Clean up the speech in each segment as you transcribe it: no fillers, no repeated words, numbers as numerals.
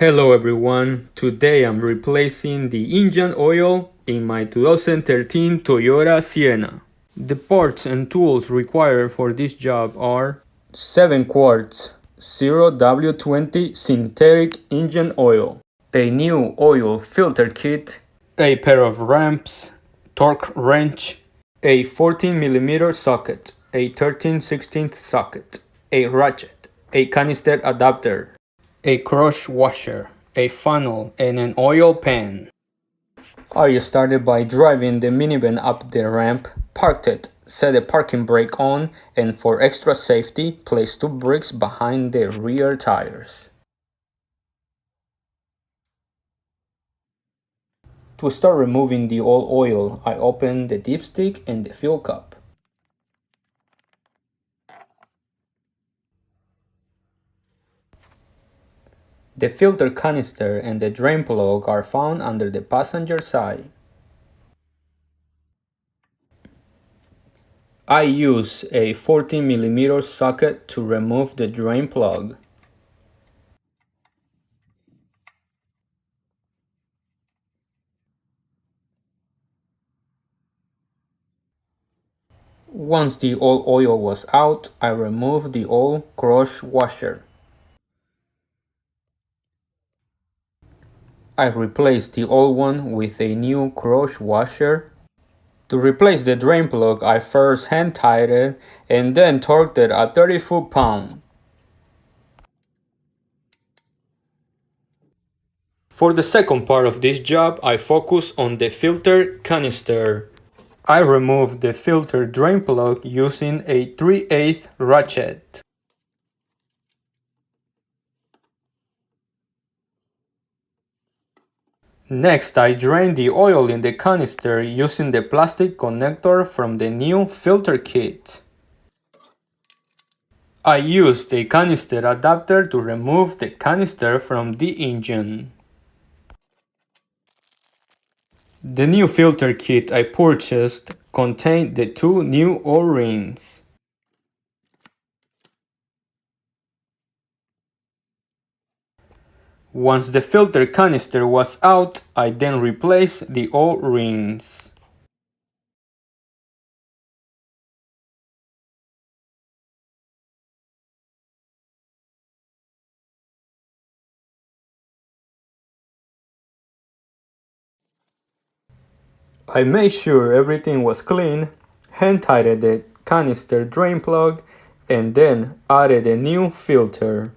Hello everyone, today I'm replacing the engine oil in my 2013 Toyota Sienna. The parts and tools required for this job are 7 quarts 0W20 synthetic engine oil, a new oil filter kit, a pair of ramps, torque wrench, a 14mm socket, a 13/16 socket, a ratchet, a canister adapter, a crush washer, a funnel, and an oil pan. I started by driving the minivan up the ramp, parked it, set the parking brake on, and for extra safety, placed 2 bricks behind the rear tires. To start removing the old oil, I opened the dipstick and the fuel cup. The filter canister and the drain plug are found under the passenger side. I use a 14mm socket to remove the drain plug. Once the old oil was out, I removed the old crush washer. I replaced the old one with a new crush washer. To replace the drain plug, I first hand tied it and then torqued it at 30 foot-pounds. For the second part of this job, I focus on the filter canister. I removed the filter drain plug using a 3/8 ratchet. Next, I drained the oil in the canister using the plastic connector from the new filter kit. I used a canister adapter to remove the canister from the engine. The new filter kit I purchased contained the 2 new O-rings. Once the filter canister was out, I then replaced the O-rings. I made sure everything was clean, hand-tightened the canister drain plug, and then added a new filter.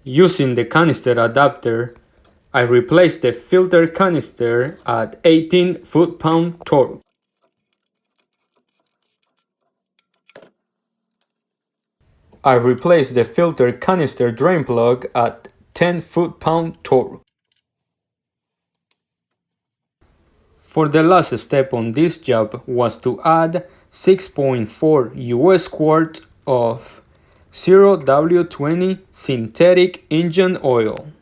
Using the canister adapter, I replaced the filter canister at 18 foot-pound torque. I replaced the filter canister drain plug at 10 foot-pound torque. For the last step on this job was to add 6.4 US quarts of 0W20 synthetic engine oil.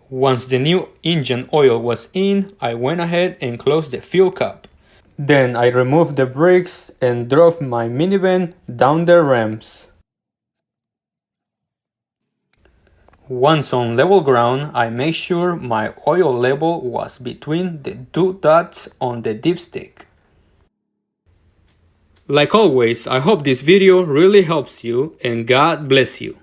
Once the new engine oil was in, I went ahead and closed the fuel cap. Then I removed the brakes and drove my minivan down the ramps. Once on level ground, I made sure my oil level was between the 2 dots on the dipstick. Like always, I hope this video really helps you and God bless you.